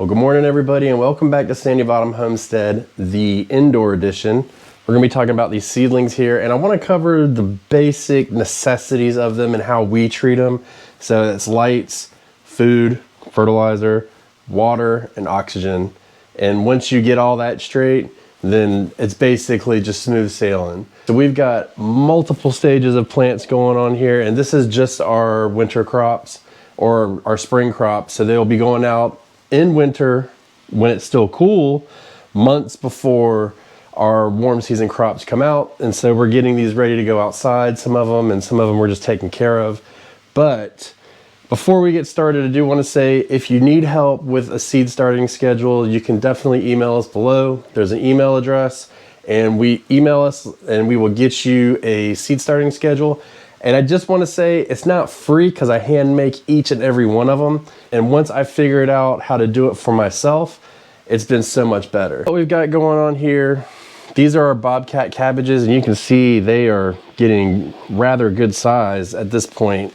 Well, good morning everybody and welcome back to Sandy Bottom Homestead, the indoor edition. We're going to be talking about these seedlings here, and I want to cover the basic necessities of them and how we treat them. So it's lights, food, fertilizer, water, and oxygen. And once you get all that straight, then it's basically just smooth sailing. So we've got multiple stages of plants going on here, and this is just our winter crops or our spring crops. So they'll be going out in winter when it's still cool, months before our warm season crops come out. And so we're getting these ready to go outside, some of them, and some of them we're just taking care of. But before we get started, I do want to say, if you need help with a seed starting schedule, you can definitely email us below. There's an email address, and we email us and we will get you a seed starting schedule. And I just want to say it's not free because I hand make each and every one of them. And once I figured out how to do it for myself, it's been so much better. What we've got going on here, these are our bobcat cabbages, and you can see they are getting rather good size at this point.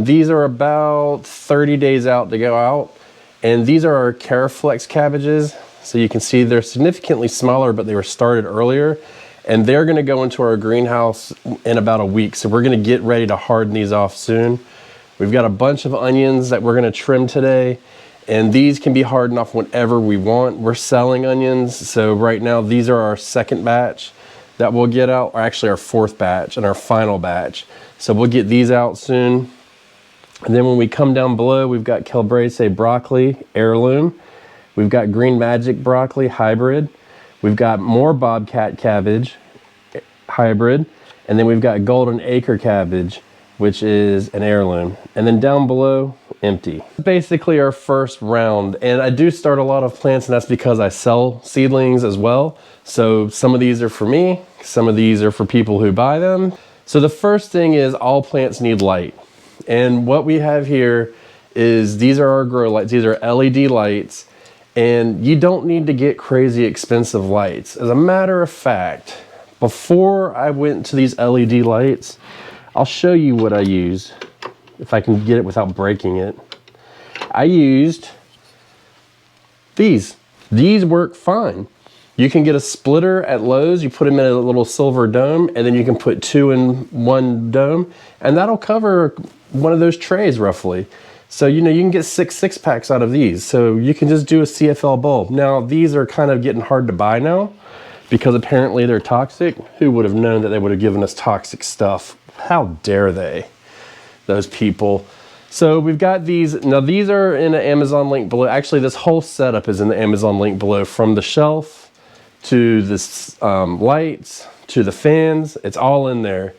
These are about 30 days out to go out. And these are our Caraflex cabbages. So you can see they're significantly smaller, but they were started earlier. And they're gonna go into our greenhouse in about a week. So we're gonna get ready to harden these off soon. We've got a bunch of onions that we're gonna trim today. And these can be hardened off whenever we want. We're selling onions. So right now, these are our second batch that we'll get out, or actually our fourth batch and our final batch. So we'll get these out soon. And then when we come down below, we've got Calabrese broccoli, heirloom. We've got Green Magic broccoli, hybrid. We've got more bobcat cabbage, hybrid. And then we've got golden acre cabbage, which is an heirloom. And then down below, empty. Basically our first round. And I do start a lot of plants, and that's because I sell seedlings as well. So some of these are for me, some of these are for people who buy them. So the first thing is all plants need light. And what we have here is, these are our grow lights. These are LED lights. And you don't need to get crazy expensive lights. As a matter of fact, before I went to these LED lights, I'll show you what I used, if I can get it without breaking it. I used these. These work fine. You can get a splitter at Lowe's, you put them in a little silver dome, and then you can put two in one dome, and that'll cover one of those trays roughly. So, you know, you can get six packs out of these. So you can just do a CFL bulb. Now, these are kind of getting hard to buy now because apparently they're toxic. Who would have known that they would have given us toxic stuff? How dare they, those people. So we've got these. Now, these are in an Amazon link below. Actually, this whole setup is in the Amazon link below, from the shelf to the lights to the fans. It's all in there.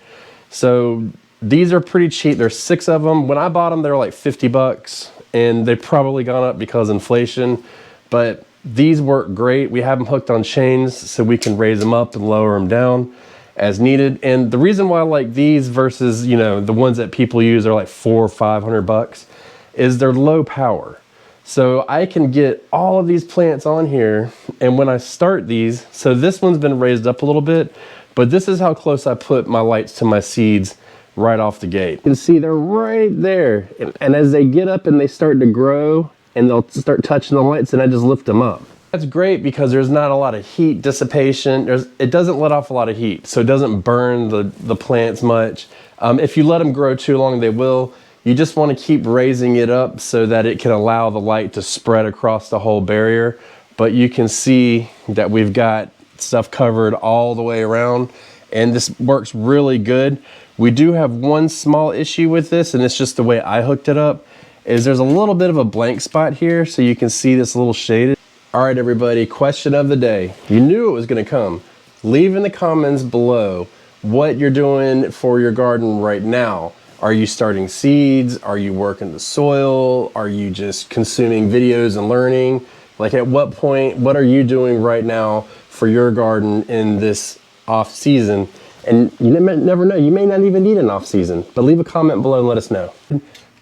So these are pretty cheap. There's 6 of them. When I bought them, they were like 50 bucks, and they've probably gone up because of inflation, but these work great. We have them hooked on chains so we can raise them up and lower them down as needed. And the reason why I like these versus, you know, the ones that people use are like 400 or 500 bucks is they're low power. So I can get all of these plants on here, and when I start these, so this one's been raised up a little bit, but this is how close I put my lights to my seeds right off the gate. You can see they're right there. And as they get up and they start to grow and they'll start touching the lights, and I just lift them up. That's great because there's not a lot of heat dissipation. It doesn't let off a lot of heat, so it doesn't burn the plants much. If you let them grow too long, they will. You just want to keep raising it up so that it can allow the light to spread across the whole barrier. But you can see that we've got stuff covered all the way around, and this works really good. We do have one small issue with this, and it's just the way I hooked it up, is there's a little bit of a blank spot here, so you can see this little shaded. All right, everybody, question of the day. You knew it was gonna come. Leave in the comments below what you're doing for your garden right now. Are you starting seeds? Are you working the soil? Are you just consuming videos and learning? Like, at what point, what are you doing right now for your garden in this off season? And you never know, you may not even need an off season, but leave a comment below and let us know.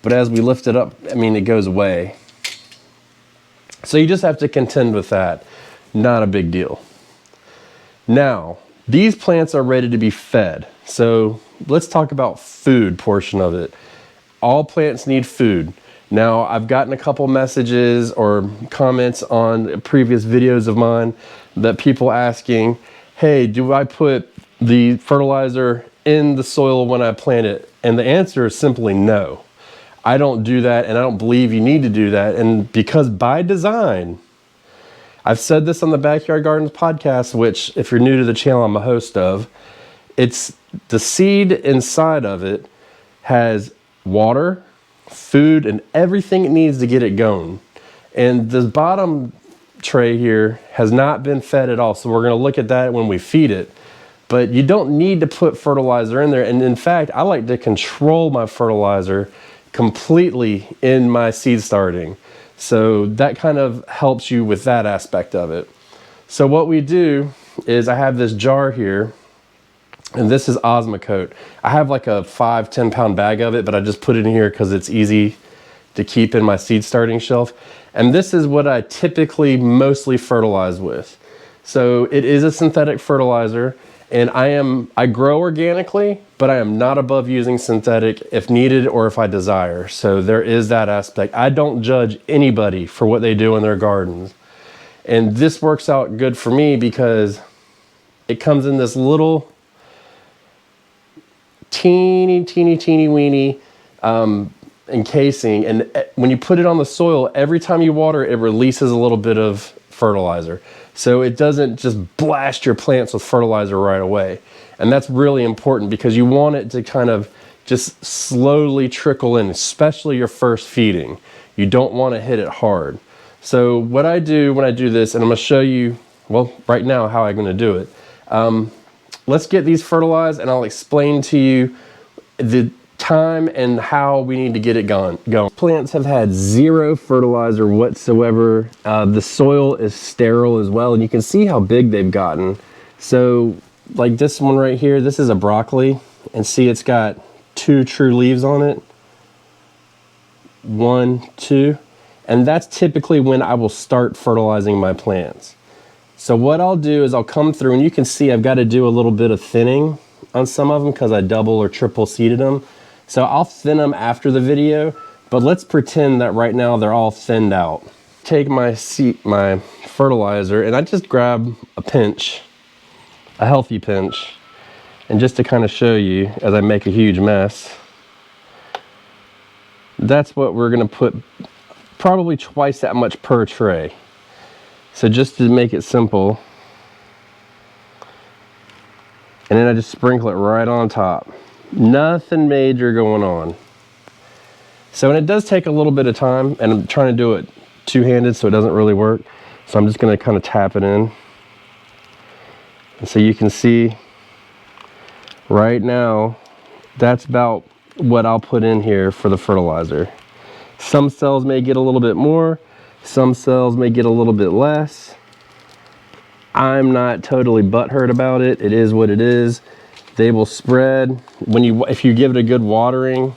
But as we lift it up, I mean, it goes away. So you just have to contend with that. Not a big deal. Now, these plants are ready to be fed. So let's talk about food portion of it. All plants need food. Now, I've gotten a couple messages or comments on previous videos of mine that people asking, hey, do I put the fertilizer in the soil when I plant it? And the answer is simply no. I don't do that, and I don't believe you need to do that. And because by design, I've said this on the Backyard Gardens podcast, which if you're new to the channel, I'm a host of, it's the seed inside of it has water, food, and everything it needs to get it going. And this bottom tray here has not been fed at all. So we're going to look at that when we feed it. But you don't need to put fertilizer in there. And in fact, I like to control my fertilizer completely in my seed starting. So that kind of helps you with that aspect of it. So what we do is I have this jar here, and this is Osmocote. I have like a 5-10 pound bag of it, but I just put it in here because it's easy to keep in my seed starting shelf. And this is what I typically mostly fertilize with. So it is a synthetic fertilizer, and I grow organically, but I am not above using synthetic if needed or if I desire. So there is that aspect. I don't judge anybody for what they do in their gardens. And this works out good for me because it comes in this little teeny weeny encasing, and when you put it on the soil, every time you water it releases a little bit of fertilizer, so it doesn't just blast your plants with fertilizer right away. And that's really important because you want it to kind of just slowly trickle in, especially your first feeding. You don't want to hit it hard. So what I do when I do this, and I'm going to show you, well, right now how I'm going to do it. Let's get these fertilized, and I'll explain to you the time and how we need to get it going. Plants have had zero fertilizer whatsoever. The soil is sterile as well, and you can see how big they've gotten. So like this one right here, this is a broccoli, and see it's got 2 true leaves on it. 1, 2, and that's typically when I will start fertilizing my plants. So what I'll do is I'll come through, and you can see I've got to do a little bit of thinning on some of them because I double or triple seeded them. So I'll thin them after the video, but let's pretend that right now they're all thinned out. Take my fertilizer, and I just grab a pinch, a healthy pinch, and just to kind of show you as I make a huge mess, that's what we're going to put, probably twice that much per tray. So just to make it simple, and then I just sprinkle it right on top. Nothing major going on. So, and it does take a little bit of time, and I'm trying to do it two-handed so it doesn't really work. So I'm just going to kind of tap it in. And so you can see right now, that's about what I'll put in here for the fertilizer. Some cells may get a little bit more, some cells may get a little bit less. I'm not totally butthurt about it. It is what it is. They will spread. If you give it a good watering,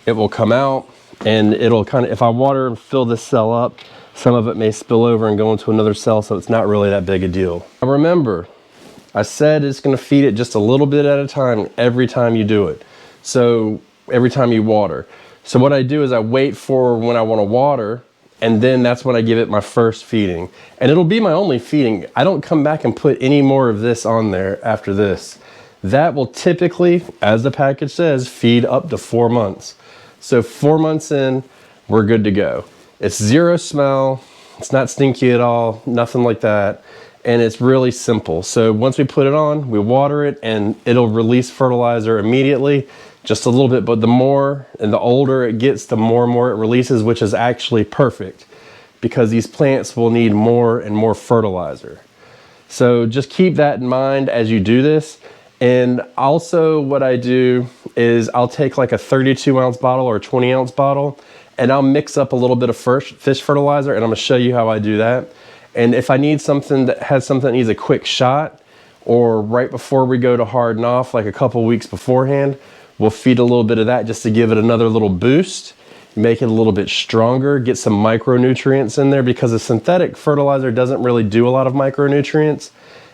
it will come out, and it'll kind of, if I water and fill this cell up, some of it may spill over and go into another cell, so it's not really that big a deal. Now remember, I said it's going to feed it just a little bit at a time every time you do it. So every time you water. So what I do is I wait for when I want to water, and then that's when I give it my first feeding. And it'll be my only feeding. I don't come back and put any more of this on there after this. That will typically, as the package says, feed up to 4 months. So 4 months in, we're good to go. It's zero smell, it's not stinky at all, nothing like that. And it's really simple. So once we put it on, we water it, and it'll release fertilizer immediately, just a little bit, but the more and the older it gets, the more and more it releases, which is actually perfect because these plants will need more and more fertilizer. So just keep that in mind as you do this. And also what I do is I'll take like a 32-ounce bottle or a 20-ounce bottle, and I'll mix up a little bit of fish fertilizer, and I'm gonna show you how I do that. And if I need something that needs a quick shot, or right before we go to harden off, like a couple weeks beforehand, we'll feed a little bit of that just to give it another little boost, make it a little bit stronger, get some micronutrients in there, because a synthetic fertilizer doesn't really do a lot of micronutrients.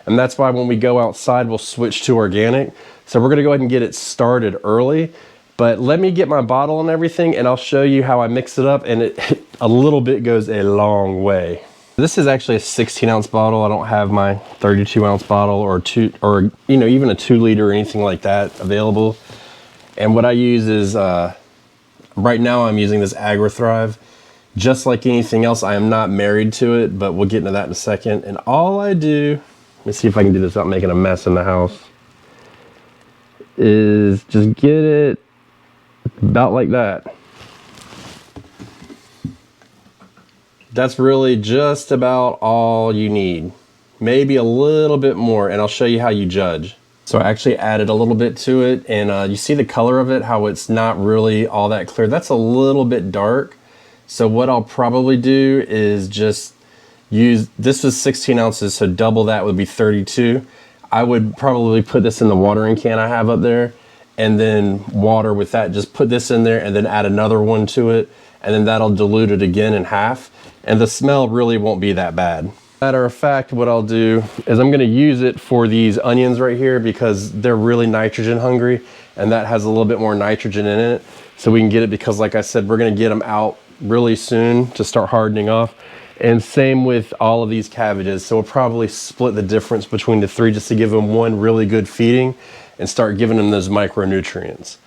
And that's why when we go outside, we'll switch to organic. So we're gonna go ahead and get it started early. But let me get my bottle and everything, and I'll show you how I mix it up, and it a little bit goes a long way. This is actually a 16-ounce bottle. I don't have my 32-ounce bottle or you know, even a 2 liter or anything like that available. And what I use is, right now I'm using this AgriThrive. Just like anything else, I am not married to it, but we'll get into that in a second. And all I do, let me see if I can do this without making a mess in the house, is just get it about like that. That's really just about all you need. Maybe a little bit more, and I'll show you how you judge. So I actually added a little bit to it, and you see the color of it, how it's not really all that clear. That's a little bit dark. So what I'll probably do is just use, this was 16 ounces, so double that would be 32. I would probably put this in the watering can I have up there, and then water with that. Just put this in there and then add another one to it, and then that'll dilute it again in half. And the smell really won't be that bad. Matter of fact, what I'll do is I'm gonna use it for these onions right here because they're really nitrogen hungry, and that has a little bit more nitrogen in it. So we can get it because, like I said, we're gonna get them out really soon to start hardening off. And same with all of these cabbages. So we'll probably split the difference between the 3 just to give them one really good feeding and start giving them those micronutrients.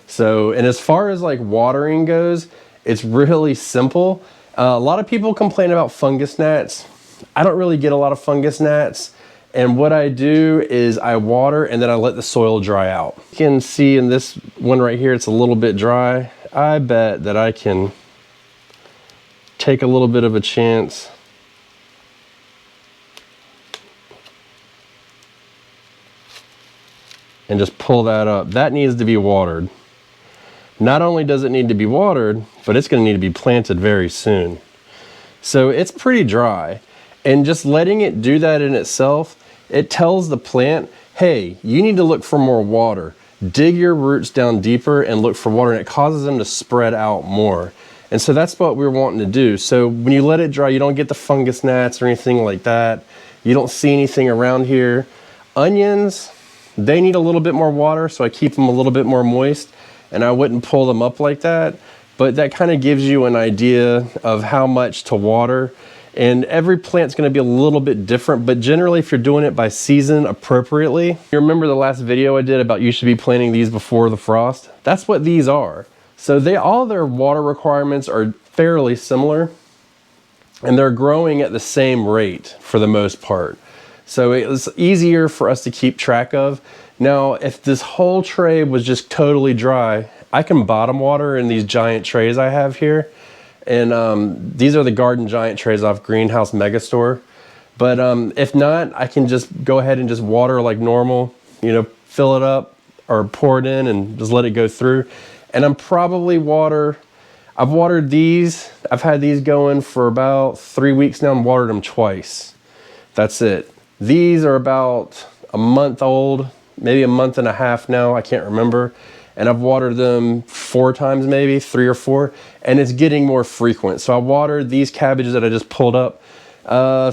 So, and as far as like watering goes, it's really simple. A lot of people complain about fungus gnats. I don't really get a lot of fungus gnats. And what I do is I water and then I let the soil dry out. You can see in this one right here, it's a little bit dry. I bet that I can take a little bit of a chance and just pull that up. That needs to be watered. Not only does it need to be watered, but it's going to need to be planted very soon. So it's pretty dry, and just letting it do that in itself, it tells the plant, hey, you need to look for more water. Dig your roots down deeper and look for water, and it causes them to spread out more. And so that's what we're wanting to do. So when you let it dry, you don't get the fungus gnats or anything like that. You don't see anything around here. Onions, they need a little bit more water, so I keep them a little bit more moist. And I wouldn't pull them up like that, but that kind of gives you an idea of how much to water. And every plant's going to be a little bit different, but generally if you're doing it by season appropriately, you remember the last video I did about you should be planting these before the frost? That's what these are. So all their water requirements are fairly similar, and they're growing at the same rate for the most part. So it's easier for us to keep track of. Now, if this whole tray was just totally dry, I can bottom water in these giant trays I have here. And these are the Garden Giant trays off Greenhouse Megastore. But if not, I can just go ahead and just water like normal, you know, fill it up or pour it in and just let it go through. And I'm probably I've watered these. I've had these going for about 3 weeks now and watered them twice. That's it. These are about a month old, maybe a month and a half now, I can't remember. And I've watered them 4 times, maybe 3 or 4, and it's getting more frequent. So I watered these cabbages that I just pulled up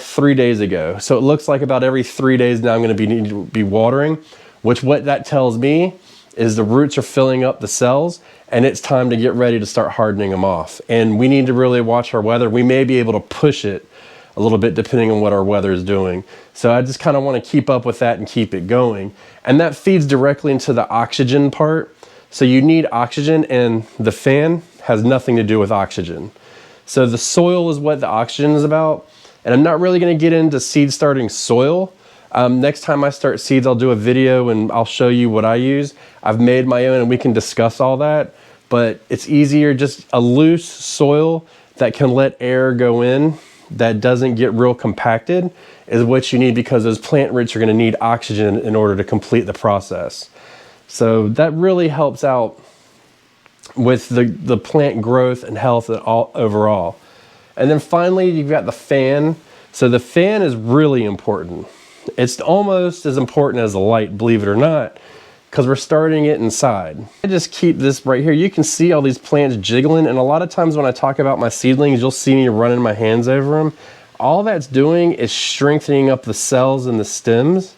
3 days ago. So it looks like about every 3 days now I'm gonna need to be watering, which what that tells me is the roots are filling up the cells, and it's time to get ready to start hardening them off. And we need to really watch our weather. We may be able to push it a little bit depending on what our weather is doing. So I just kind of want to keep up with that and keep it going. And that feeds directly into the oxygen part. So you need oxygen, and the fan has nothing to do with oxygen. So the soil is what the oxygen is about. And I'm not really going to get into seed starting soil. Next time I start seeds, I'll do a video and I'll show you what I use. I've made my own and we can discuss all that, but it's easier, just a loose soil that can let air go in, that doesn't get real compacted, is what you need, because those plant roots are going to need oxygen in order to complete the process. So that really helps out with the plant growth and health overall. And then finally, you've got the fan. So the fan is really important. It's almost as important as the light, believe it or not, because we're starting it inside. I just keep this right here. You can see all these plants jiggling, and a lot of times when I talk about my seedlings, you'll see me running my hands over them. All that's doing is strengthening up the cells and the stems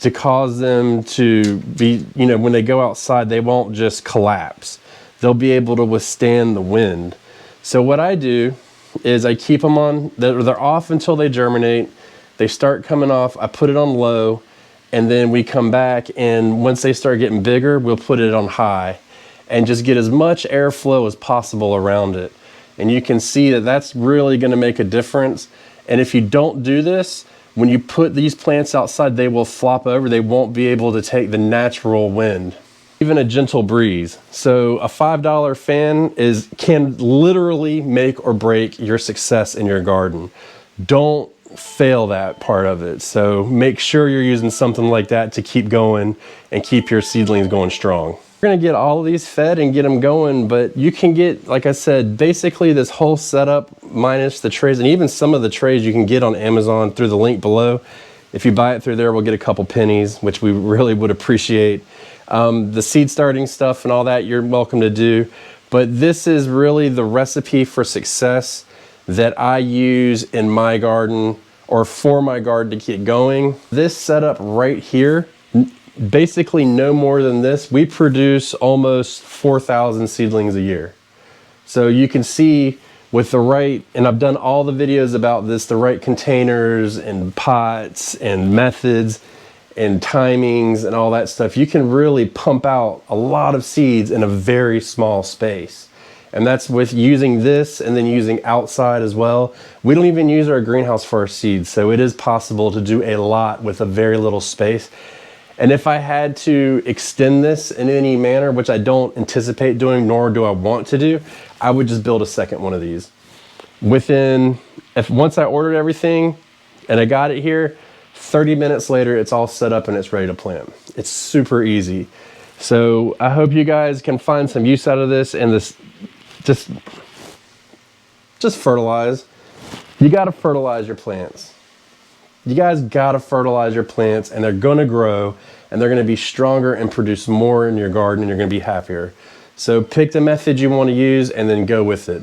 to cause them to be, you know, when they go outside, they won't just collapse. They'll be able to withstand the wind. So what I do is I keep them on, they're off until they germinate. They start coming off, I put it on low, and then we come back, and once they start getting bigger, we'll put it on high and just get as much airflow as possible around it. And you can see that that's really gonna make a difference. And if you don't do this, when you put these plants outside, they will flop over. They won't be able to take the natural wind. Even a gentle breeze. So a $5 fan can literally make or break your success in your garden. Don't fail that part of it. So make sure you're using something like that to keep going and keep your seedlings going strong. We're gonna get all of these fed and get them going, but you can get, like I said, basically this whole setup minus the trays, and even some of the trays you can get on Amazon through the link below. If you buy it through there, we'll get a couple pennies, which we really would appreciate. The seed starting stuff and all that, you're welcome to do. But this is really the recipe for success that I use in my garden, or for my garden to get going. This setup right here, basically no more than this, we produce almost 4,000 seedlings a year. So you can see with the right, and I've done all the videos about this, the right containers and pots and methods and timings and all that stuff, you can really pump out a lot of seeds in a very small space. And that's with using this and then using outside as well. We don't even use our greenhouse for our seeds, so it is possible to do a lot with a very little space. And if I had to extend this in any manner, which I don't anticipate doing, nor do I want to do, I would just build a second one of these. Once I ordered everything and I got it here, 30 minutes later, it's all set up and it's ready to plant. It's super easy. So I hope you guys can find some use out of this, and this, just fertilize. You gotta fertilize your plants. You guys gotta fertilize your plants, and they're gonna grow and they're gonna be stronger and produce more in your garden, and you're gonna be happier. So pick the method you wanna use and then go with it.